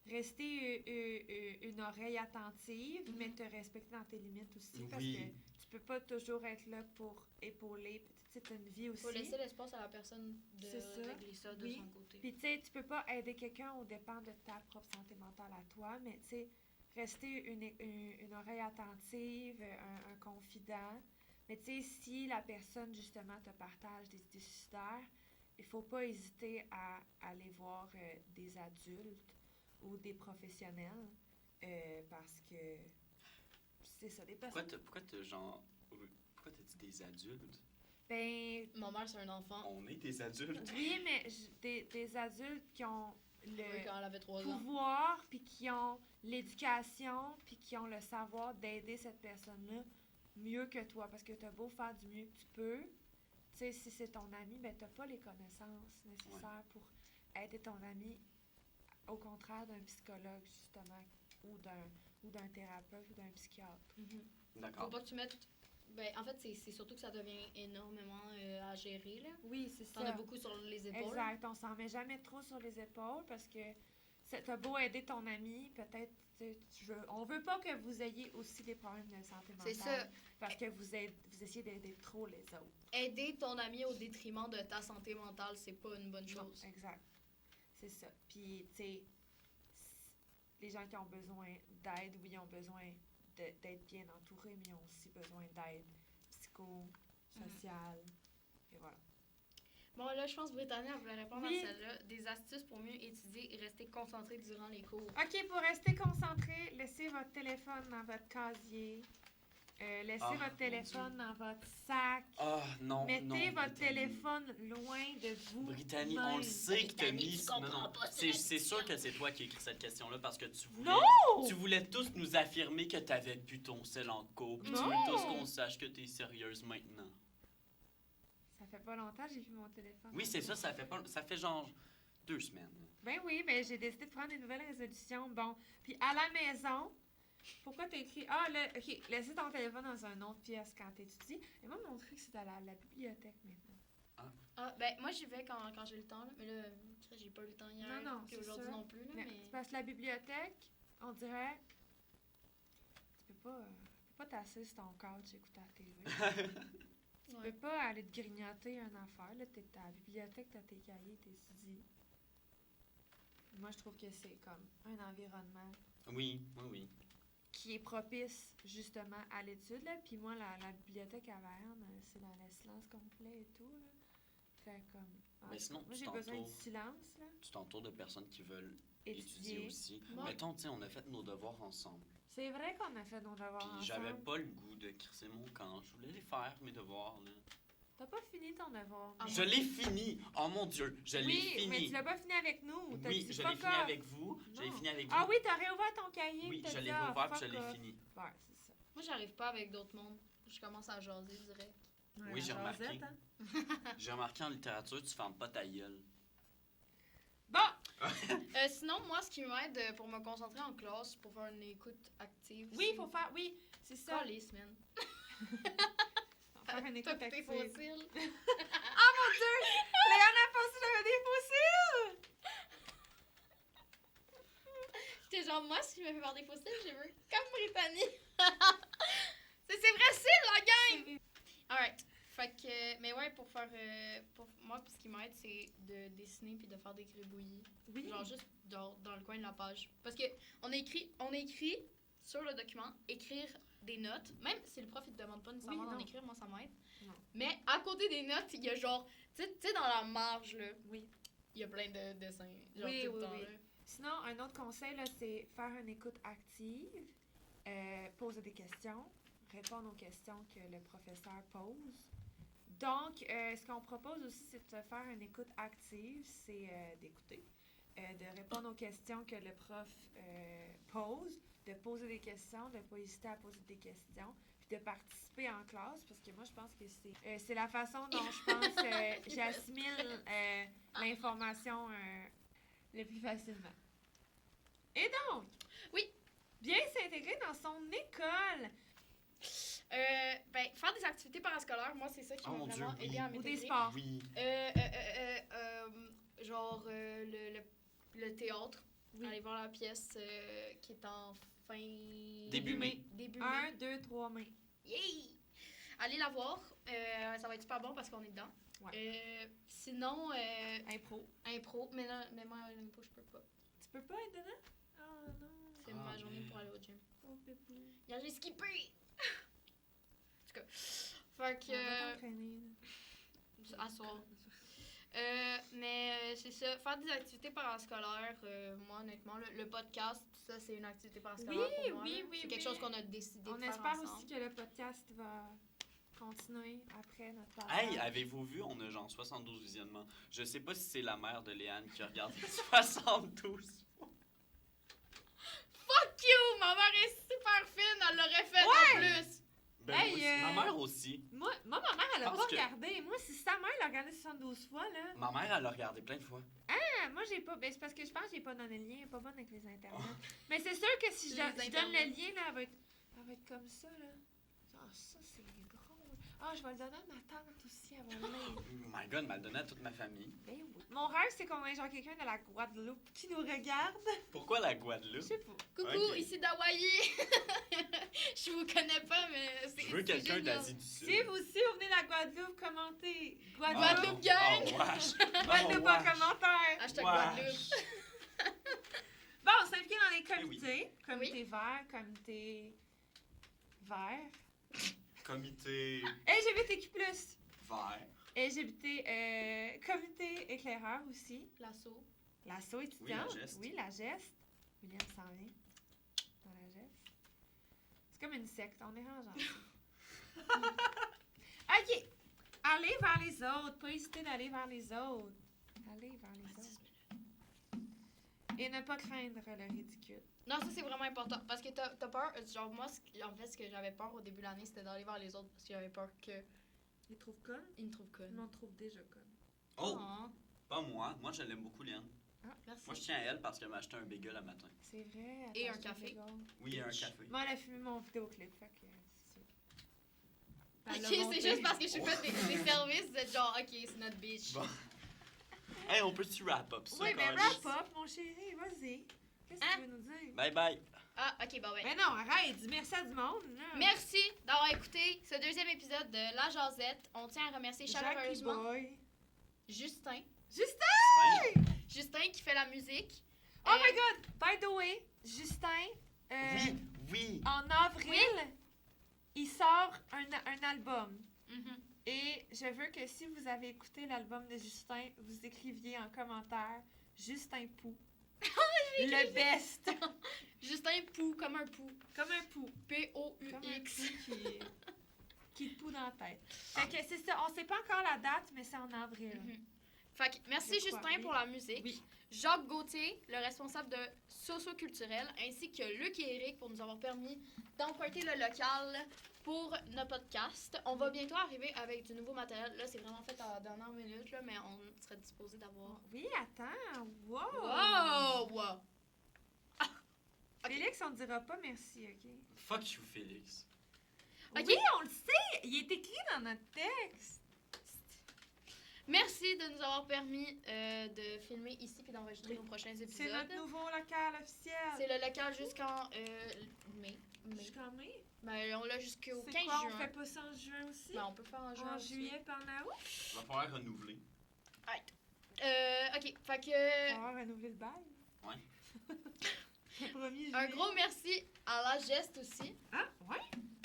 rester une oreille attentive, mais te respecter dans tes limites aussi. Parce Oui. que tu peux pas toujours être là pour épauler. C'est une vie aussi. Faut laisser l'espace à la personne de C'est ça. régler ça de Oui. son côté. Puis, tu sais, tu peux pas aider quelqu'un au dépend de ta propre santé mentale à toi, mais tu sais, rester une oreille attentive, un confident. Mais tu sais, si la personne, justement, te partage des idées suicidaires, il faut pas hésiter à aller voir des adultes ou des professionnels parce que c'est ça, des personnes. Pourquoi t'as dit des adultes? Ben, Ma mère, c'est un enfant. On est des adultes. oui, mais des adultes qui ont Oui, le quand elle avait 3 ans. pouvoir, puis qui ont l'éducation, puis qui ont le savoir d'aider cette personne-là mieux que toi. Parce que t'as beau faire du mieux que tu peux, tu sais, si c'est ton ami, ben t'as pas les connaissances nécessaires pour aider ton ami, au contraire d'un psychologue, justement, ou d'un thérapeute, ou d'un psychiatre. Faut D'accord. pas que tu mettes. Ben, en fait, c'est surtout que ça devient énormément à gérer, là. Oui, c'est T'en as beaucoup sur les épaules. Exact, on s'en met jamais trop sur les épaules parce que t'as beau aider ton ami, peut-être on veut pas que vous ayez aussi des problèmes de santé mentale. C'est ça. Parce que vous essayez d'aider trop les autres. Aider ton ami au détriment de ta santé mentale, c'est pas une bonne Non, chose. exact. C'est ça. Puis, tu sais, les gens qui ont besoin d'aide, oui, ont besoin d'être bien entourés, mais ils ont aussi besoin d'aide psycho-sociale. Et voilà. Bon, là, je pense que Britannia voulait répondre Oui. à celle-là. Des astuces pour mieux étudier et rester concentré durant les cours. OK, pour rester concentré, laissez votre téléphone dans votre casier. Laissez Ah, votre mon téléphone dans votre sac. Ah, non, Mettez non. votre Brittany. téléphone loin de vous. Brittany, on le sait que t'as Brittany, mis... tu comprends Non, non. pas, C'est sûr que c'est toi qui as écrit cette question-là parce que Non! tu voulais tous nous affirmer que t'avais pu ton sel en cours. Puis tu Non! veux tous qu'on sache que t'es sérieuse maintenant. Ça fait pas longtemps que j'ai vu mon téléphone. Oui, c'est ça, ça fait genre 2 semaines. Ben oui, ben j'ai décidé de prendre des nouvelles résolutions. Bon, puis à la maison, pourquoi t'as écrit... Ah, là, OK, laissez ton téléphone dans une autre pièce quand t'étudies. Et moi, mon truc, c'est à la bibliothèque maintenant. Ah, ben, moi, j'y vais quand j'ai le temps, là. Mais là, j'ai pas eu le temps hier. Non, non, puis c'est aujourd'hui ça. non plus, là. Mais Mais. c'est parce que la bibliothèque, on dirait... Tu peux pas t'asseoir sur ton couch et écouter la télé. Tu Ouais. peux pas aller te grignoter une affaire. Là, t'es à la bibliothèque, t'as tes cahiers, t'étudies. Moi, je trouve que c'est comme un environnement Oui, oui, oui. qui est propice justement à l'étude. Là. Puis moi, la bibliothèque à Verne, c'est dans le silence complet et tout. Là. Fait comme... Mais sinon, moi, tu j'ai besoin du t'entoures. silence. Là. Tu t'entoures de personnes qui veulent étudier Étudier. aussi. Moi- Mettons, tu sais, on a fait nos devoirs ensemble. C'est vrai qu'on a fait nos devoirs Puis j'avais ensemble. pas le goût de crisser mon camp. Je voulais les faire, mes devoirs, là. T'as pas fini ton devoir. Ah, mais- Je l'ai fini! Oh mon Dieu, je l'ai Oui, mais fini! tu l'as pas fini avec nous. T'as Oui, dit je l'ai fuck fini off. avec vous. Je l'ai Non. fini avec vous. Ah oui, t'as réouvert ton cahier. Oui, pis t'as je dit, l'ai ah, rouvert puis fuck je l'ai off. fini. Ouais, c'est ça. Moi, j'arrive pas avec d'autres mondes. Je commence à jaser direct. Ouais, Oui, la j'ai remarqué. jasette, hein. J'ai remarqué en littérature, tu fermes pas ta gueule. Bon, Sinon, moi, ce qui m'aide pour me concentrer en classe, pour faire une écoute active. oui, il faut faire. Oui, c'est ça. Pas les semaines. Faire une écoute T'as coupé active. fossile. Oh mon dieu! Léana Fossile avait des fossiles! J'étais genre, moi, si je me fais faire des fossiles, je veux comme Brittany. c'est vrai, c'est la gang! Alright. Fait que, mais ouais, pour faire. Pour moi, ce qui m'aide, c'est de dessiner puis de faire des gribouillis. Oui. Genre juste dans le coin de la page. Parce que on a écrit sur le document, écrire des notes. Même si le prof il te demande pas nécessairement Oui, d'en non. écrire, moi ça m'aide. Non. Mais à côté des notes, il y a genre, tu sais, dans la marge là, Oui. il y a plein de dessins. Genre Oui, tout le oui, temps, oui. là. Sinon, un autre conseil, là, c'est faire une écoute active, poser des questions, répondre aux questions que le professeur pose. Donc, ce qu'on propose aussi, c'est de faire une écoute active, c'est d'écouter, de répondre aux questions que le prof pose, de poser des questions, de ne pas hésiter à poser des questions, puis de participer en classe, parce que moi, je pense que c'est la façon dont je pense j'assimile l'information le plus facilement. Et donc, Oui. bien s'intégrer dans son école. Ben, faire des activités parascolaires, moi c'est ça qui Oh m'a mon vraiment Dieu, aidé oui. à Ou m'intégrer. des sports. Oui. Genre le théâtre. Oui. Aller voir la pièce qui est en fin... Début mai. Début mai. 1, 2, 3 mai. Yay! Allez la voir. Ça va être super bon parce qu'on est dedans. Ouais. Sinon, Impro. impro. Mais moi, l'impro, je peux pas. Tu peux pas être dedans? Oh non. C'est Ah, ma journée merde. pour aller au gym. Oh, pépou. J'ai skippé! En tout cas. Fait que... On va t'entraîner, là. à soir. Mais c'est ça, faire des activités parascolaires, moi honnêtement, le podcast, ça c'est une activité parascolaire Oui, pour moi. oui, là. oui, C'est quelque oui. chose qu'on a décidé On de faire espère ensemble. aussi que le podcast va continuer après notre passage. Hey, avez-vous vu, on a genre 72 visionnements. Je sais pas si c'est la mère de Léane qui a regardé 72. Fuck you! Ma mère est super fine, elle l'aurait fait en plus! Ben, Hey, moi aussi. Ma mère aussi. Moi, ma mère, elle a Parce pas que- regardé. Moi, si sa mère l'a regardé 72 fois, là. Ma mère, elle l'a regardé plein de fois. Ah, moi, j'ai pas. Ben, c'est parce que je pense que j'ai pas donné le lien. Elle est pas bonne avec les internets. Mais c'est sûr que si je, Les je donne le internets. lien, là, elle va être comme ça, là. Ah, ça, c'est drôle. Ah, je vais le donner à ma tante aussi. Elle va le lire. Oh my god, elle m'a donné à toute ma famille. Ben oui. Mon rêve, c'est qu'on ait genre quelqu'un de la Guadeloupe qui nous regarde. Pourquoi la Je Guadeloupe? sais pas. Coucou, Ok. ici d'Hawaï! Je vous connais pas, mais c'est Je veux c'est quelqu'un génial. d'Asie du Sud. Si vous aussi, vous venez de la Guadeloupe, commentez. Ah, Guadeloupe non. gang! Oh, wesh. Guadeloupe Oh, en wesh. commentaire. Hashtag Wesh. Guadeloupe. Bon, on s'implique dans les Eh oui. comités. Comité vert, comité vert. Comité LGBTQ+. vert. LGBT, comité éclaireur aussi. L'assaut. L'assaut Oui, étudiant. la geste. Oui, la geste. William s'en vient. Dans la geste. C'est comme une secte, on est rangeant. OK. Allez vers les autres. Pas hésiter d'aller vers les autres. Allez vers les autres. Et ne pas craindre le ridicule. Non, ça c'est vraiment important parce que t'as peur. Genre, moi, en fait, ce que j'avais peur au début de l'année, c'était d'aller vers les autres parce que j'avais peur qu'ils Ils trouvent connes? me trouvent conne. On trouve déjà connes. Oh, Oh, pas moi. Moi, je l'aime beaucoup, Léane. merci. Moi, je tiens à elle parce qu'elle m'a acheté un bagel à matin. C'est vrai. Et attends, un je café. rigole. Oui, et un café. Moi, elle a fumé mon vidéoclip, fait que c'est sûr. Elle l'a Ok, monté. c'est juste parce que je suis fait des services, vous êtes genre, ok, c'est notre bitch. Bon. Hey, on peut-tu wrap up ça? Oui, mais câlisse? wrap up, mon chéri, vas-y. Qu'est-ce que Hein? tu veux nous dire? Bye bye. Ah, ok, bah ouais. Mais non, arrête, dis merci à du monde. Là. Merci d'avoir écouté ce deuxième épisode de La Jazette. On tient à remercier Jackie chaleureusement Boy. Justin. Justin! Justin qui fait la musique. Oh my god! By the way, Justin, Oui, oui. en avril, il sort un album. Mhm. Et je veux que si vous avez écouté l'album de Justin, vous écriviez en commentaire Justin Pou. Le best. Justin Pou, comme un pou. Comme un pou. Comme un P-O-U-X. pou qui te poue dans la tête. Fait que c'est ça. On sait pas encore la date, mais c'est en avril. Mhm. Fait que merci Je crois, Justin oui. pour la musique. Oui. Jacques Gauthier, le responsable de Socio-Culturel, ainsi que Luc et Eric pour nous avoir permis d'emprunter le local pour notre podcast. On va bientôt arriver avec du nouveau matériel. Là, c'est vraiment fait à la dernière minute, là, mais on serait disposé d'avoir... Oui, attends. Wow. Wow! Félix, on ne dira pas merci, OK? Fuck you, Félix. Ok. Oui, on le sait. Il est écrit dans notre texte. Merci de nous avoir permis de filmer ici puis d'enregistrer nos prochains épisodes. C'est notre nouveau local officiel. C'est le local jusqu'en mai. Jusqu'en mai. Ben, on l'a jusqu'au 15 C'est quoi, juin. on fait pas ça en juin aussi? Ben, on peut faire en juin En aussi. juillet, puis en août? Il va falloir renouveler. OK, fait On que... va renouveler le bail. Ouais. Le 1er juillet. Un gros merci à la Geste aussi. Ah, ouais?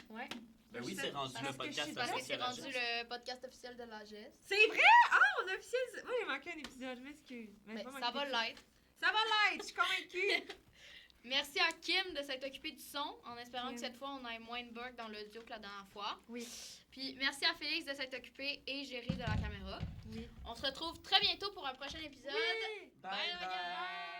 Ouais. Ben oui, Je c'est sais- rendu parce le que je podcast suis Parce que c'est officiel à rendu Geste. le podcast officiel de la Geste. C'est vrai? Ah, on a officiel. Moi, j'ai manqué un épisode, je m'excuse. Mais Ben, pas ça manqué va d'épisode. l'être. Ça va l'être, je suis convaincue. Merci à Kim de s'être occupée du son, en espérant Kim. que cette fois, on ait moins de bugs dans l'audio que la dernière fois. Oui. Puis merci à Félix de s'être occupé et géré de la caméra. Oui. On se retrouve très bientôt pour un prochain épisode. Oui. Bye bye!